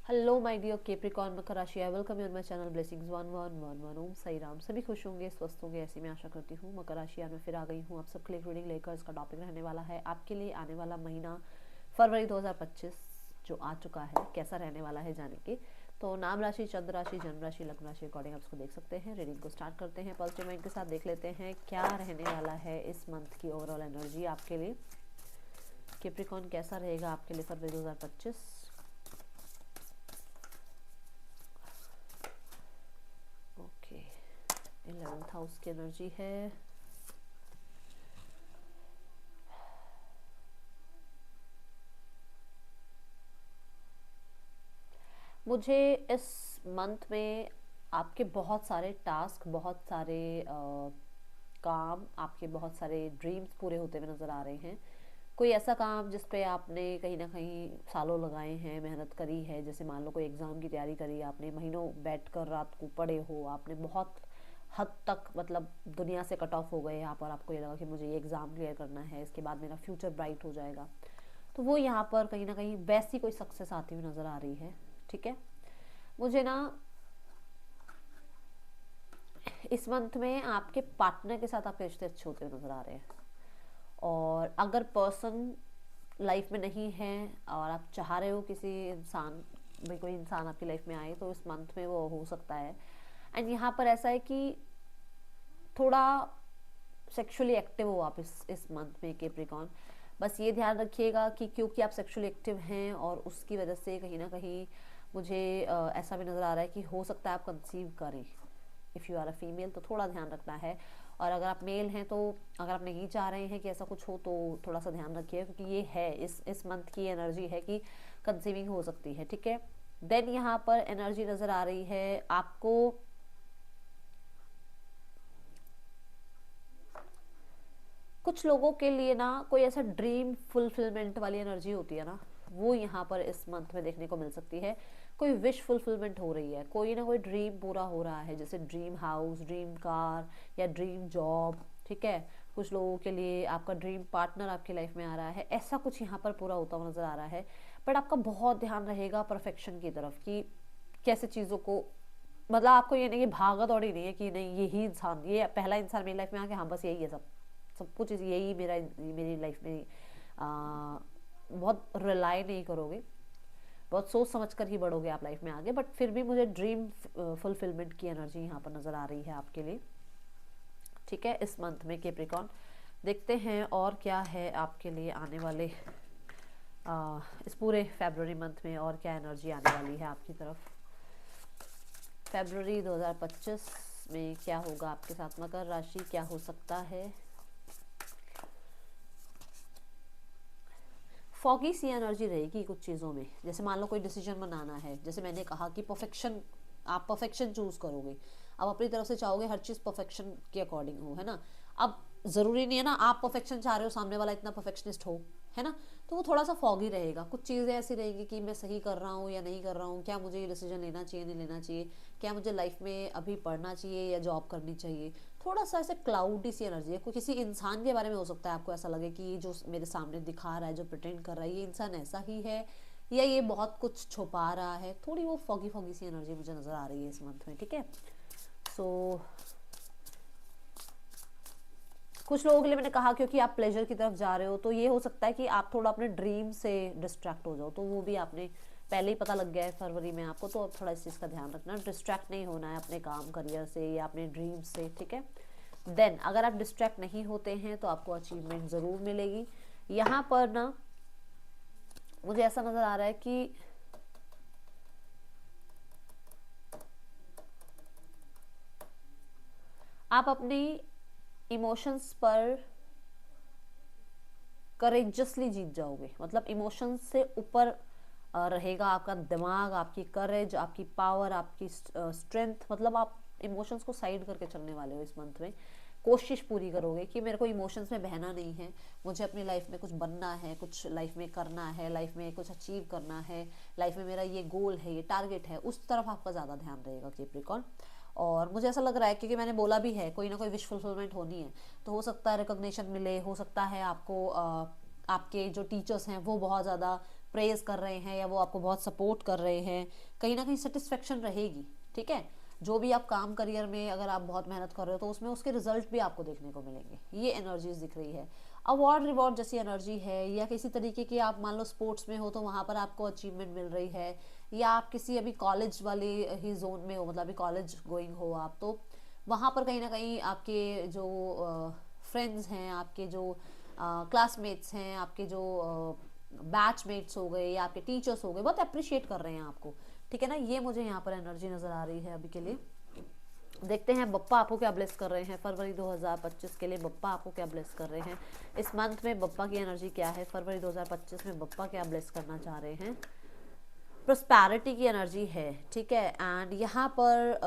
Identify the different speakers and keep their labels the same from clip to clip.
Speaker 1: Hello my dear Capricorn मकर राशि, I welcome you on my channel blessings 1111। ओम साई राम। सभी खुश होंगे, स्वस्थ होंगे, ऐसी मैं आशा करती हूँ। मकर राशि आज मैं फिर आ गई हूँ आप सबके लिए रीडिंग लेकर। इसका टॉपिक रहने वाला है आपके लिए आने वाला महीना फरवरी 2025 जो आ चुका है, कैसा रहने वाला है जानेंगे। तो नाम राशि, चंद्र राशि, जन्म राशि, लग्न राशि अकॉर्डिंग आप इसको देख सकते हैं। रीडिंग को स्टार्ट करते हैं। पॉजिटिव माइंड के साथ देख लेते हैं क्या रहने वाला है इस मंथ की ओवरऑल एनर्जी आपके लिए। कैप्रिकॉर्न कैसा रहेगा आपके लिए फरवरी 2025। ओके, 11th हाउस की एनर्जी है। मुझे इस मंथ में आपके बहुत सारे टास्क, बहुत सारे काम, आपके बहुत सारे ड्रीम्स पूरे होते हुए नज़र आ रहे हैं। कोई ऐसा काम जिस पे आपने कहीं ना कहीं सालों लगाए हैं, मेहनत करी है। जैसे मान लो कोई एग्ज़ाम की तैयारी करी, आपने महीनों बैठ कर रात को पढ़े हो, आपने बहुत हद तक मतलब दुनिया से कट ऑफ हो गए यहाँ पर। आपको ये लगा कि मुझे ये एग्ज़ाम क्लियर करना है, इसके बाद मेरा फ्यूचर ब्राइट हो जाएगा। तो वो यहाँ पर कहीं ना कहीं वैसी कोई सक्सेस आती हुई नज़र आ रही है। ठीक है, मुझे ना इस मंथ में आपके पार्टनर के साथ आपके रिश्ते अच्छे होते हुए नज़र आ रहे हैं। और अगर पर्सन लाइफ में नहीं है और आप चाह रहे हो किसी इंसान, भाई कोई इंसान आपकी लाइफ में आए, तो इस मंथ में वो हो सकता है। एंड यहाँ पर ऐसा है कि थोड़ा सेक्सुअली एक्टिव हो आप इस मंथ में कैप्रिकॉर्न। बस ये ध्यान रखिएगा कि क्योंकि आप सेक्सुअली एक्टिव हैं और उसकी वजह से कहीं ना कहीं मुझे ऐसा भी नज़र आ रहा है कि हो सकता है आप कंसीव करें। If you are a female तो थोड़ा ध्यान रखना है। और अगर आप मेल हैं तो अगर आप नहीं चाह रहे हैं कि ऐसा कुछ हो तो थोड़ा सा ध्यान रखिए, क्योंकि ये है इस मंथ की एनर्जी है कि कंसीविंग हो सकती है। ठीक है, देन यहाँ पर एनर्जी नज़र आ रही है आपको कुछ लोगों के लिए ना कोई ऐसा ड्रीम फुलफिलमेंट वाली एनर्जी होती है ना, वो यहाँ पर इस मंथ में देखने को मिल सकती है। कोई विश फुलफिलमेंट हो रही है, कोई ना कोई ड्रीम पूरा हो रहा है, जैसे ड्रीम हाउस, ड्रीम कार या ड्रीम जॉब। ठीक है, कुछ लोगों के लिए आपका ड्रीम पार्टनर आपकी लाइफ में आ रहा है, ऐसा कुछ यहाँ पर पूरा होता हुआ नज़र आ रहा है। बट आपका बहुत ध्यान रहेगा परफेक्शन की तरफ कि कैसे चीज़ों को, मतलब आपको ये नहीं कि भागा दौड़ी नहीं है कि नहीं यही इंसान, ये पहला इंसान मेरी लाइफ में आ गया, हाँ बस यही है, सब सब कुछ यही मेरी लाइफ में बहुत रिलाई नहीं करोगे, बहुत सोच समझ कर ही बढ़ोगे आप लाइफ में आगे। बट फिर भी मुझे ड्रीम फुलफिलमेंट की एनर्जी यहाँ पर नज़र आ रही है आपके लिए। ठीक है, इस मंथ में कैप्रिकॉर्न देखते हैं और क्या है आपके लिए आने वाले इस पूरे फेब्रुअरी मंथ में, और क्या एनर्जी आने वाली है आपकी तरफ। फेब्रुअरी 2025 में क्या होगा आपके साथ, मकर राशि क्या हो सकता है। फॉगी सी एनर्जी रहेगी कुछ चीज़ों में। जैसे मान लो कोई डिसीजन बनाना है, जैसे मैंने कहा कि परफेक्शन, आप परफेक्शन चूज करोगे, अब अपनी तरफ से चाहोगे हर चीज़ परफेक्शन के अकॉर्डिंग हो, है ना। अब ज़रूरी नहीं है ना आप परफेक्शन चाह रहे हो सामने वाला इतना परफेक्शनिस्ट हो, है ना। तो वो थोड़ा सा फॉगी रहेगा। कुछ चीज़ें ऐसी रहेंगी कि मैं सही कर रहा हूँ या नहीं कर रहा हूँ, क्या मुझे ये डिसीजन लेना चाहिए नहीं लेना चाहिए, क्या मुझे लाइफ में अभी पढ़ना चाहिए या जॉब करनी चाहिए। थोड़ा सा ऐसे क्लाउडी सी एनर्जी है। कोई किसी इंसान के बारे में हो सकता है आपको ऐसा लगे कि ये जो मेरे सामने दिखा रहा है, जो प्रिटेंड कर रहा है, ये इंसान ऐसा ही है या ये बहुत कुछ छुपा रहा है। थोड़ी वो फॉगी फॉगी सी एनर्जी मुझे नज़र आ रही है इस मंथ में। ठीक है, सो कुछ लोगों के लिए मैंने कहा क्योंकि आप प्लेजर की तरफ जा रहे हो, तो ये हो सकता है कि आप थोड़ा अपने ड्रीम से डिस्ट्रैक्ट हो जाओ। तो वो भी आपने पहले ही पता लग गया है फरवरी में आपको, तो अब थोड़ा इस चीज़ का ध्यान रखना, डिस्ट्रैक्ट नहीं होना है अपने काम करियर से या अपने ड्रीम से। ठीक है, देन अगर आप डिस्ट्रैक्ट नहीं होते हैं तो आपको अचीवमेंट ज़रूर मिलेगी। यहाँ पर ना मुझे ऐसा नज़र आ रहा है कि आप अपनी इमोशंस पर करेजसली जीत जाओगे। मतलब इमोशंस से ऊपर रहेगा आपका दिमाग, आपकी करेज, आपकी पावर, आपकी स्ट्रेंथ। मतलब आप इमोशंस को साइड करके चलने वाले हो इस मंथ में। कोशिश पूरी करोगे कि मेरे को इमोशंस में बहना नहीं है, मुझे अपनी लाइफ में कुछ बनना है, कुछ लाइफ में करना है, लाइफ में कुछ अचीव करना है, लाइफ में मेरा ये गोल है, ये टारगेट है, उस तरफ आपका ज़्यादा ध्यान रहेगा कैप्रिकॉर्न। और मुझे ऐसा लग रहा है क्योंकि मैंने बोला भी है कोई ना कोई विश फुलफिलमेंट होनी है, तो हो सकता है रिकॉग्निशन मिले, हो सकता है आपको आपके जो टीचर्स हैं वो बहुत ज़्यादा प्रेज कर रहे हैं या वो आपको बहुत सपोर्ट कर रहे हैं, कहीं ना कहीं सेटिस्फेक्शन रहेगी, ठीक है। जो भी आप काम करियर में अगर आप बहुत मेहनत कर रहे हो तो उसमें उसके रिजल्ट भी आपको देखने को मिलेंगे, ये एनर्जीज दिख रही है। अवार्ड रिवॉर्ड जैसी एनर्जी है, या किसी तरीके की आप मान लो स्पोर्ट्स में हो तो वहाँ पर आपको अचीवमेंट मिल रही है, या आप किसी अभी कॉलेज वाले ही जोन में हो, मतलब अभी कॉलेज गोइंग हो आप, तो वहाँ पर कहीं ना कहीं आपके जो फ्रेंड्स हैं, आपके जो क्लासमेट्स हैं, आपके जो बैचमेट्स हो गए या आपके टीचर्स हो गए, बहुत अप्रिशिएट कर रहे हैं आपको, ठीक है ना। ये मुझे यहाँ पर एनर्जी नज़र आ रही है अभी के लिए। देखते हैं बप्पा आपको क्या ब्लेस कर रहे हैं फरवरी 2025 के लिए। बप्पा आपको क्या ब्लेस कर रहे हैं इस मंथ में, बप्पा की एनर्जी क्या है फरवरी 2025 में, बप्पा क्या ब्लेस करना चाह रहे हैं। प्रोस्पैरिटी की एनर्जी है, ठीक है। एंड यहाँ पर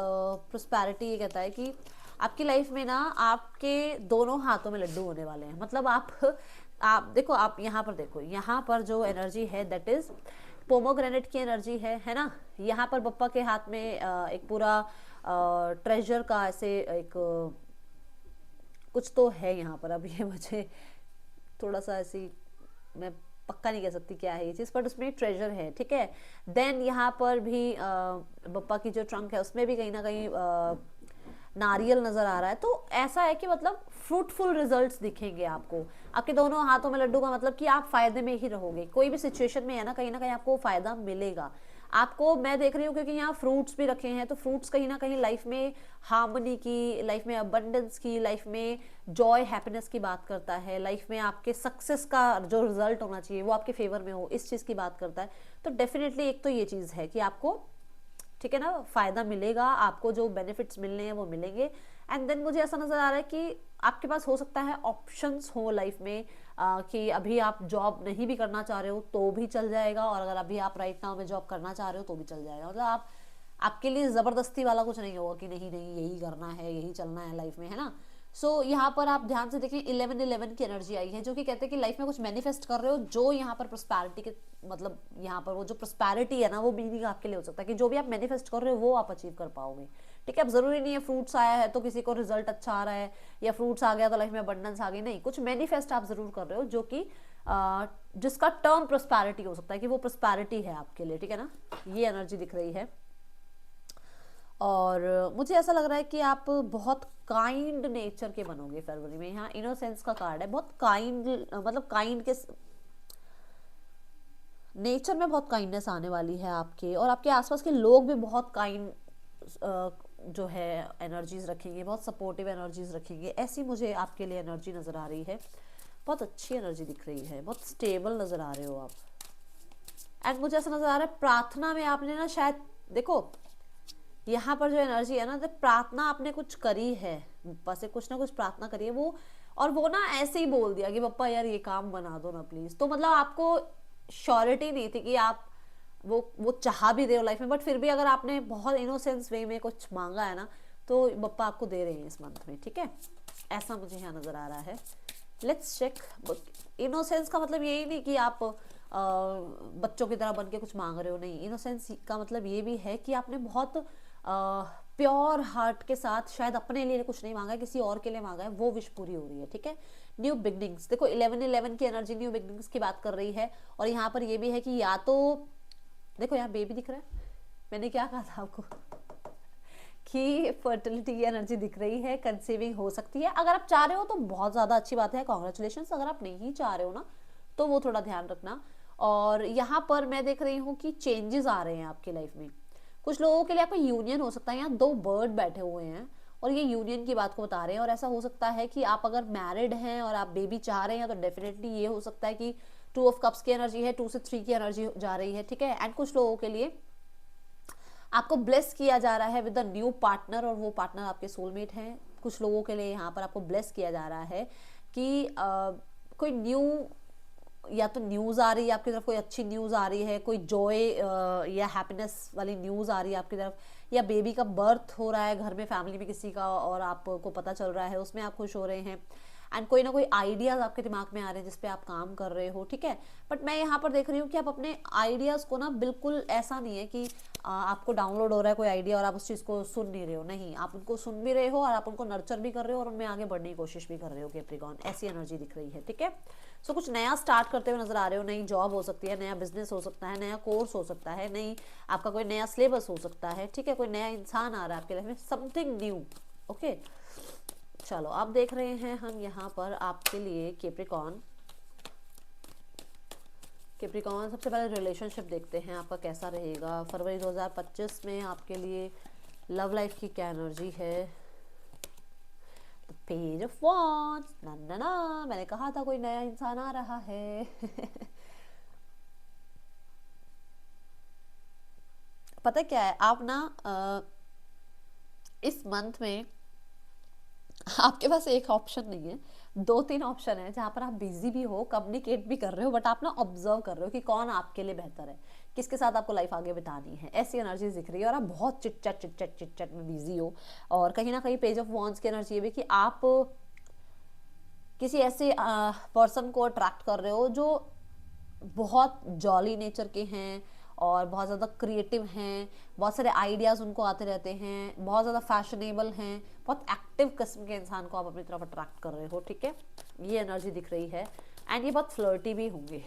Speaker 1: प्रोस्पैरिटी ये कहता है कि आपकी लाइफ में ना आपके दोनों हाथों में लड्डू होने वाले हैं। मतलब आप देखो, आप यहाँ पर देखो, यहाँ पर जो एनर्जी है दैट इज पोमोग्रेनेट की एनर्जी है ना। यहाँ पर बप्पा के हाथ में एक पूरा ट्रेजर का ऐसे एक कुछ तो है यहाँ पर। अब ये मुझे थोड़ा सा ऐसी, मैं पक्का नहीं कह सकती क्या है ये चीज़, बट उसमें ट्रेजर है, ठीक है। देन यहाँ पर भी बप्पा की जो ट्रंक है उसमें भी कहीं ना कहीं नारियल नजर आ रहा है। तो ऐसा है कि मतलब फ्रूटफुल रिजल्ट्स दिखेंगे आपको। आपके दोनों हाथों में लड्डू का मतलब कि आप फायदे में ही रहोगे, कोई भी सिचुएशन में है ना कहीं आपको फायदा मिलेगा आपको। मैं देख रही हूँ क्योंकि यहाँ फ्रूट्स भी रखे हैं, तो फ्रूट्स कहीं ना कहीं लाइफ में हार्मनी की, लाइफ में अबंडेंस की, लाइफ में जॉय हैप्पीनेस की बात करता है, लाइफ में आपके सक्सेस का जो रिजल्ट होना चाहिए वो आपके फेवर में हो, इस चीज़ की बात करता है। तो डेफिनेटली एक तो ये चीज़ है कि आपको, ठीक है ना, फायदा मिलेगा, आपको जो बेनिफिट्स मिलने हैं वो मिलेंगे। एंड देन मुझे ऐसा नजर आ रहा है कि आपके पास हो सकता है ऑप्शंस हो लाइफ में, कि अभी आप जॉब नहीं भी करना चाह रहे हो तो भी चल जाएगा, और अगर अभी आप राइट नाउ में जॉब करना चाह रहे हो तो भी चल जाएगा। मतलब आपके लिए जबरदस्ती वाला कुछ नहीं होगा कि नहीं नहीं यही करना है, यही चलना है लाइफ में, है ना। सो यहाँ पर आप ध्यान से देखिए 11-11 की एनर्जी आई है, जो कि कहते हैं कि लाइफ में कुछ मैनिफेस्ट कर रहे हो, जो यहाँ पर प्रोस्पैरिटी के, मतलब यहाँ पर वो जो प्रोस्पैरिटी है ना वो मीनिंग आपके लिए हो सकता है कि जो भी आप मैनिफेस्ट कर रहे हो वो आप अचीव कर पाओगे, ठीक है। अब जरूरी नहीं है फ्रूट्स आया है तो किसी को रिजल्ट अच्छा आ रहा है, या फ्रूट्स आ गया तो लाइफ में अबंडेंस आ गई, नहीं, कुछ मैनिफेस्ट आप जरूर कर रहे हो जो कि जिसका टर्म प्रोस्पैरिटी हो सकता है कि वो प्रोस्पैरिटी है आपके लिए, ठीक है ना। ये एनर्जी दिख रही है। और मुझे ऐसा लग रहा है कि आप बहुत काइंड नेचर के बनोगे फरवरी में। यहाँ इनोसेंस का कार्ड है, बहुत काइंड, मतलब काइंड के नेचर में बहुत काइंडनेस आने वाली है आपके, और आपके आसपास के लोग भी बहुत काइंड जो है एनर्जीज रखेंगे, बहुत सपोर्टिव एनर्जीज रखेंगे। ऐसी मुझे आपके लिए एनर्जी नज़र आ रही है, बहुत अच्छी एनर्जी दिख रही है, बहुत स्टेबल नज़र आ रहे हो आप। एंड मुझे ऐसा नज़र आ रहा है प्रार्थना में आपने ना शायद, देखो यहाँ पर जो एनर्जी है ना, तो प्रार्थना आपने कुछ करी है, बप्पा से कुछ ना कुछ प्रार्थना करी है वो, और वो ना ऐसे ही बोल दिया कि पप्पा यार ये काम बना दो ना प्लीज। तो मतलब आपको श्योरिटी नहीं थी कि आप वो चाह भी रहे हो लाइफ में, बट फिर भी अगर आपने बहुत इनोसेंस वे में कुछ मांगा है ना तो पप्पा आपको दे रहे हैं इस मंथ में, ठीक है। ऐसा मुझे यहाँ नजर आ रहा है। Let's check. इनोसेंस का मतलब यही नहीं कि आप बच्चों की तरह बन के कुछ मांग रहे हो, नहीं। इनोसेंस का मतलब ये भी है कि आपने बहुत प्योर हार्ट के साथ शायद अपने लिए कुछ नहीं मांगा है, किसी और के लिए मांगा है, वो विश पूरी हो रही है, ठीक है। न्यू बिगनिंग्स, देखो 11-11 की एनर्जी न्यू बिगनिंग्स की बात कर रही है। और यहाँ पर ये भी है कि या तो देखो यहाँ बेबी दिख रहा है, मैंने क्या कहा था आपको कि फर्टिलिटी की एनर्जी दिख रही है, कंसीविंग हो सकती है। अगर आप चाह रहे हो तो बहुत ज़्यादा अच्छी बात है, कॉन्ग्रेचुलेशन। अगर आप नहीं चाह रहे हो ना तो वो थोड़ा ध्यान रखना। और यहाँ पर मैं देख रही हूँ कि चेंजेस आ रहे हैं आपकी लाइफ में। कुछ लोगों के लिए आपका यूनियन हो सकता है, यहाँ 2 बर्ड बैठे हुए हैं और ये यूनियन की बात को बता रहे हैं। और ऐसा हो सकता है कि आप अगर मैरिड हैं और आप बेबी चाह रहे हैं तो डेफिनेटली ये हो सकता है कि 2 ऑफ कप्स की एनर्जी है, 2 से 3 की एनर्जी जा रही है, ठीक है। एंड कुछ लोगों के लिए आपको ब्लेस किया जा रहा है विद अ न्यू पार्टनर, और वो पार्टनर आपके सोलमेट हैं। कुछ लोगों के लिए यहाँ पर आपको ब्लेस किया जा रहा है कि कोई न्यू, या तो न्यूज़ आ रही है आपकी तरफ, कोई अच्छी न्यूज़ आ रही है, कोई जॉय या हैप्पीनेस वाली न्यूज़ आ रही है आपकी तरफ, या बेबी का बर्थ हो रहा है घर में, फैमिली में किसी का, और आपको पता चल रहा है, उसमें आप खुश हो रहे हैं। एंड कोई ना कोई आइडियाज़ आपके दिमाग में आ रहे हैं जिस पे आप काम कर रहे हो, ठीक है। बट मैं यहाँ पर देख रही हूँ कि आप अपने आइडियाज़ को ना, बिल्कुल ऐसा नहीं है कि आपको डाउनलोड हो रहा है कोई आइडिया और आप उस चीज़ को सुन नहीं रहे हो, नहीं, आप उनको सुन भी रहे हो और आप उनको नर्चर भी कर रहे हो और उनमें आगे बढ़ने की कोशिश भी कर रहे हो, कैप्रिकॉर्न। ऐसी एनर्जी दिख रही है, ठीक है। सो कुछ नया स्टार्ट करते हुए नजर आ रहे हो, नई जॉब हो सकती है, नया बिजनेस हो सकता है, नया कोर्स हो सकता है, नई आपका कोई नया सिलेबस हो सकता है, ठीक है, कोई नया इंसान आ रहा है आपके लाइफ में, समथिंग न्यू। ओके, चलो अब देख रहे हैं हम यहाँ पर आपके लिए कैप्रिकॉर्न। कैप्रिकॉर्न सबसे पहले रिलेशनशिप देखते हैं आपका कैसा रहेगा फरवरी 2025 में आपके लिए। लव लाइफ की क्या एनर्जी है? पेज ऑफ वॉन्ड्स, ना ना ना, मैंने कहा था कोई नया इंसान आ रहा है। पता क्या है, आप ना इस मंथ में आपके पास एक ऑप्शन नहीं है, दो तीन ऑप्शन है जहां पर आप बिजी भी हो, कम्युनिकेट भी कर रहे हो, बट आप ना ऑब्जर्व कर रहे हो कि कौन आपके लिए बेहतर है, किसके साथ आपको लाइफ आगे बितानी है, ऐसी एनर्जी दिख रही है। और आप बहुत चिट चैट में बिजी हो। और कहीं ना कहीं पेज ऑफ वॉन्ड्स की एनर्जी ये भी कि आप किसी ऐसे पर्सन को अट्रैक्ट कर रहे हो जो बहुत जॉली नेचर के हैं और बहुत ज़्यादा क्रिएटिव हैं, बहुत सारे आइडियाज़ उनको आते रहते हैं, बहुत ज़्यादा फैशनेबल हैं, बहुत एक्टिव किस्म के इंसान को आप अपनी तरफ अट्रैक्ट कर रहे हो, ठीक है, ये एनर्जी दिख रही है। एंड ये बहुत फ्लर्टी भी होंगे।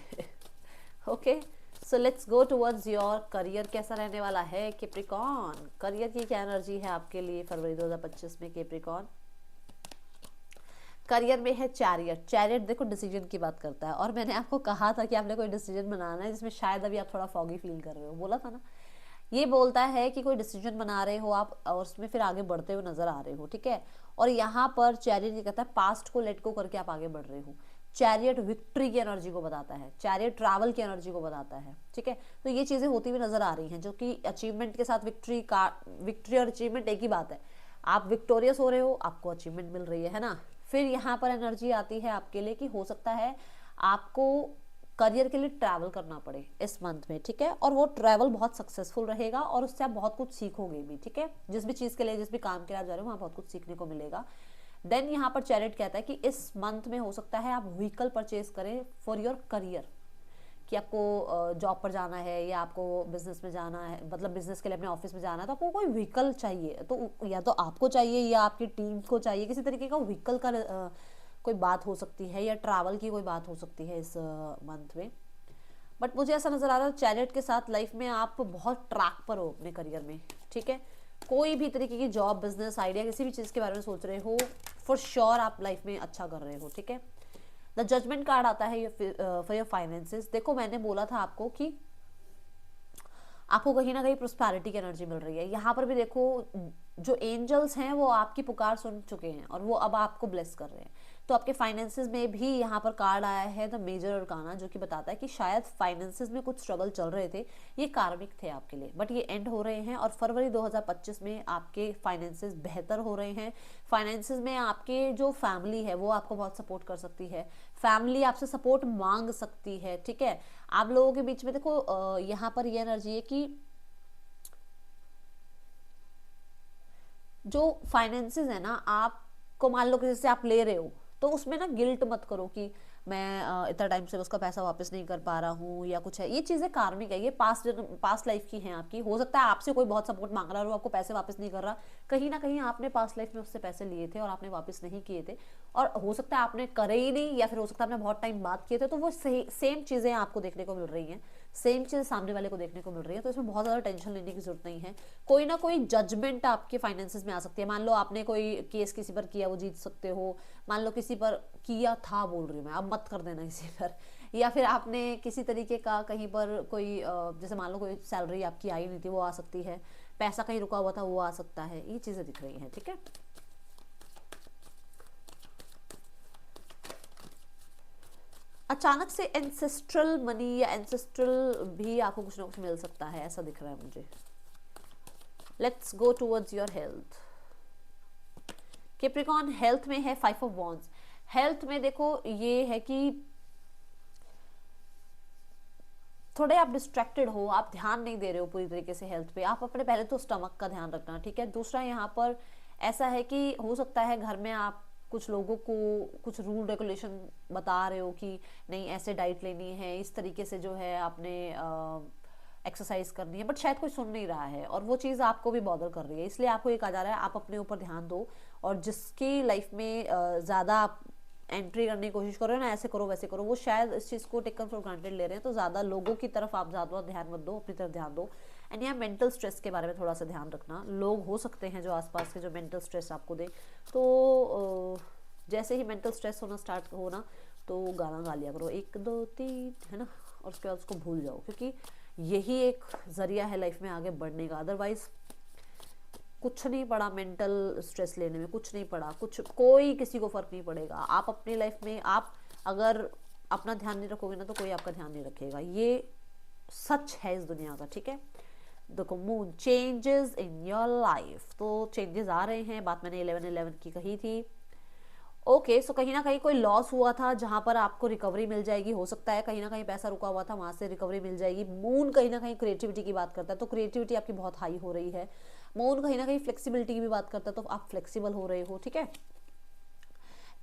Speaker 1: Okay, so let's go towards your career. कैसा रहने वाला है कैप्रिकॉर्न? करियर की क्या एनर्जी है आपके लिए फरवरी 2025 में कैप्रिकॉर्न? करियर में है चैरियट। चैरियट देखो डिसीजन की बात करता है, और मैंने आपको कहा था कि आपने कोई डिसीजन बनाना है जिसमें शायद अभी आप थोड़ा फॉगी फील कर रहे हो, बोला था ना। ये बोलता है कि कोई डिसीजन बना रहे हो आप और उसमें फिर आगे बढ़ते हुए नजर आ रहे हो, ठीक है। और यहाँ पर चैरियट ये कहता है पास्ट को लेट को करके आप आगे बढ़ रहे हो। चैरियट विक्ट्री की एनर्जी को बताता है, चैरियट ट्रैवल की एनर्जी को बताता है, ठीक है। तो ये चीजें होती हुई नजर आ रही हैं, जो कि अचीवमेंट के साथ विक्ट्री और अचीवमेंट एक ही बात है। आप विक्टोरियस हो रहे हो, आपको अचीवमेंट मिल रही है ना। फिर यहाँ पर एनर्जी आती है आपके लिए कि हो सकता है आपको करियर के लिए ट्रैवल करना पड़े इस मंथ में, ठीक है। और वो ट्रैवल बहुत सक्सेसफुल रहेगा और उससे आप बहुत कुछ सीखोगे भी, ठीक है। जिस भी चीज़ के लिए, जिस भी काम के लिए आप जा रहे हो वहाँ बहुत कुछ सीखने को मिलेगा। देन यहाँ पर चैरिट कहता है कि इस मंथ में हो सकता है आप व्हीकल परचेज करें फॉर योर करियर, कि आपको जॉब पर जाना है या आपको बिजनेस में जाना है, मतलब बिजनेस के लिए अपने ऑफिस में जाना है, तो आपको कोई व्हीकल चाहिए, तो या तो आपको चाहिए या आपकी टीम को चाहिए, किसी तरीके का व्हीकल का कोई बात हो सकती है, या ट्रैवल की कोई बात हो सकती है इस मंथ में। बट मुझे ऐसा नजर आ रहा है चैरियट के साथ लाइफ में आप बहुत ट्रैक पर हो अपने करियर में, ठीक है। कोई भी तरीके की जॉब, बिजनेस आइडिया, किसी भी चीज़ के बारे में सोच रहे हो, फॉर श्योर आप लाइफ में अच्छा कर रहे हो, ठीक है। द जजमेंट कार्ड आता है फॉर योर फाइनेंसेस। देखो मैंने बोला था आपको कि आपको कहीं ना कहीं प्रोस्पैरिटी की एनर्जी मिल रही है। यहाँ पर भी देखो जो एंजल्स हैं वो आपकी पुकार सुन चुके हैं और वो अब आपको ब्लेस कर रहे हैं। तो आपके फाइनेंसेस में भी यहाँ पर कार्ड आया है द मेजर अरकाना, जो कि बताता है कि शायद फाइनेंसेस में कुछ स्ट्रगल चल रहे थे, ये कार्मिक थे आपके लिए, बट ये एंड हो रहे हैं और फरवरी 2025 में आपके फाइनेंसेस बेहतर हो रहे हैं। फाइनेंसेस में आपके जो फैमिली है वो आपको बहुत सपोर्ट कर सकती है, फैमिली आपसे सपोर्ट मांग सकती है, ठीक है। आप लोगों के बीच में देखो यहाँ पर ये एनर्जी है कि जो फाइनेंसेस है ना, आपको मान लो कि जैसे आप ले रहे हो तो उसमें ना गिल्ट मत करो कि मैं इतना टाइम से उसका पैसा वापस नहीं कर पा रहा हूँ या कुछ है। ये चीज़ें कार्मिक है, ये पास्ट लाइफ की हैं आपकी। हो सकता है आपसे कोई बहुत सपोर्ट मांग रहा है और वो आपको पैसे वापस नहीं कर रहा, कहीं ना कहीं आपने पास्ट लाइफ में उससे पैसे लिए थे और आपने वापस नहीं किए थे, और हो सकता है आपने करे ही नहीं, या फिर हो सकता है आपने बहुत टाइम बाद किए थे। तो वो सेम चीज़ें आपको देखने को मिल रही हैं, सेम चीज़ सामने वाले को देखने को मिल रही है। तो इसमें बहुत ज़्यादा टेंशन लेने की जरूरत नहीं है। कोई ना कोई जजमेंट आपके फाइनेंसेस में आ सकती है। मान लो आपने कोई केस किसी पर किया, वो जीत सकते हो। मान लो किसी पर किया था, बोल रही हूँ मैं, अब मत कर देना किसी पर। या फिर आपने किसी तरीके का कहीं पर कोई जैसे मान लो कोई सैलरी आपकी आई नहीं थी, वो आ सकती है। पैसा कहीं रुका हुआ था, वो आ सकता है। ये चीज़ें दिख रही हैं, ठीक है। अचानक से एंसेस्ट्रल मनी या एंसेस्ट्रल भी आपको कुछ ना कुछ मिल सकता है, ऐसा दिख रहा है मुझे। Let's go towards your health. Capricorn health में है 5 ऑफ वॉन्ड्स। हेल्थ में देखो ये है कि थोड़े आप डिस्ट्रैक्टेड हो, आप ध्यान नहीं दे रहे हो पूरी तरीके से हेल्थ पे। आप अपने पहले तो स्टमक का ध्यान रखना, ठीक है। दूसरा यहाँ पर ऐसा है कि हो सकता है घर में आप कुछ लोगों को कुछ रूल रेगुलेशन बता रहे हो कि नहीं ऐसे डाइट लेनी है, इस तरीके से जो है आपने एक्सरसाइज करनी है, बट शायद कोई सुन नहीं रहा है और वो चीज़ आपको भी बॉदर कर रही है। इसलिए आपको ये कहा जा रहा है आप अपने ऊपर ध्यान दो, और जिसकी लाइफ में ज़्यादा एंट्री करने की कोशिश कर रहे हो ना, ऐसे करो वैसे करो, वो शायद इस चीज़ को टेकन फॉर ग्रांटेड ले रहे हैं, तो ज़्यादा लोगों की तरफ आप ज़्यादा ध्यान मत दो, अपनी तरफ ध्यान दो। एंड यहाँ मेंटल स्ट्रेस के बारे में थोड़ा सा ध्यान रखना, लोग हो सकते हैं जो आसपास के जो मेंटल स्ट्रेस आपको दे, तो जैसे ही मेंटल स्ट्रेस होना स्टार्ट हो ना, तो गाना गा लिया करो 1 2 3, है ना, और उसके बाद उसको भूल जाओ, क्योंकि यही एक जरिया है लाइफ में आगे बढ़ने का। अदरवाइज कुछ नहीं पड़ा मेंटल स्ट्रेस लेने में, कुछ नहीं पड़ा, कुछ कोई किसी को फर्क नहीं पड़ेगा। आप अपनी लाइफ में आप अगर अपना ध्यान नहीं रखोगे ना, तो कोई आपका ध्यान नहीं रखेगा, ये सच है इस दुनिया का, ठीक है। देखो, moon changes in your life, तो चेंजेस आ रहे हैं, बात मैंने 11-11 की कही थी। ओके, सो कहीं ना कहीं कोई लॉस हुआ था जहां पर आपको रिकवरी मिल जाएगी, हो सकता है कहीं ना कहीं पैसा रुका हुआ था, वहां से रिकवरी मिल जाएगी। मून कहीं ना कहीं क्रिएटिविटी की बात करता है, तो क्रिएटिविटी आपकी बहुत हाई हो रही है। मून कहीं ना कहीं फ्लेक्सिबिलिटी की भी बात करता है, तो आप फ्लेक्सिबल हो रहे हो, ठीक है।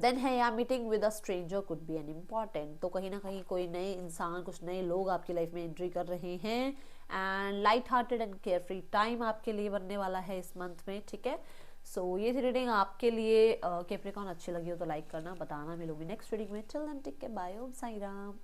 Speaker 1: देन है या meeting with a stranger could be an important, तो कहीं ना कहीं कोई नए इंसान, कुछ नए लोग आपकी लाइफ में एंट्री कर रहे हैं। And light hearted and care free time आपके लिए बनने वाला है इस मंथ में, ठीक है। सो ये थी रीडिंग आपके लिए। कैप्रिकॉर्न अच्छी लगी हो तो लाइक करना, बताना। मिलूंगी नेक्स्ट रीडिंग में। Till then take care, bye, Om Sai Ram.